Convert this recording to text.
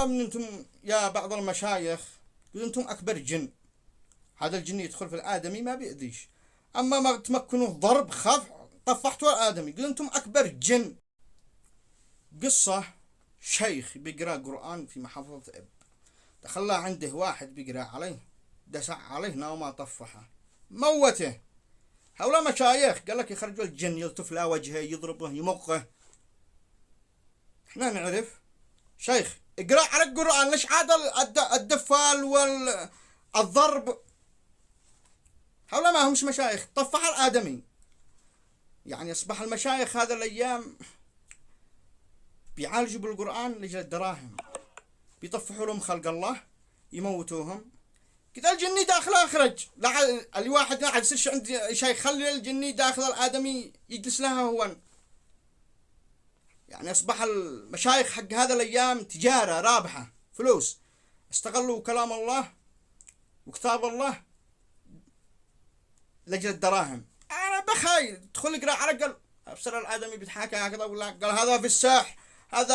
من أنتم يا بعض المشايخ، يقول أنتم أكبر جن، هذا الجن يدخل في الآدمي ما بيأذيش، أما ما تمكنوا ضرب خف طفحتوا الآدمي، يقول أنتم أكبر جن. قصة شيخ بيقرأ قرآن في محافظة إب، دخلها عنده واحد بيقرأ عليه، دسع عليه نومه طفحه موته. هؤلاء مشايخ قال لك يخرجوا الجن يلتف له وجهه يضربه يمقه. احنا نعرف شيخ اقرأ على القرآن، ليش عاد الدفال والضرب؟ هؤلاء ما همش مشايخ، طفح الآدمي. يعني أصبح المشايخ هذا الأيام بيعالجوا بالقرآن لجل الدراهم، بيطفحوا لهم خلق الله يموتوهم. كذا الجني داخل اخرج الواحد لا يصيرش عندي شيء، خلي الجني داخل الآدمي يجلس لها هو. يعني أصبح المشايخ حق هذا الأيام تجارة رابحة فلوس، استغلوا كلام الله وكتاب الله لجل الدراهم. أنا بخاي تدخل اقرأ على قل أبصر الآدمي بيتحاكى هكذا ولا قال هذا في الساح هذا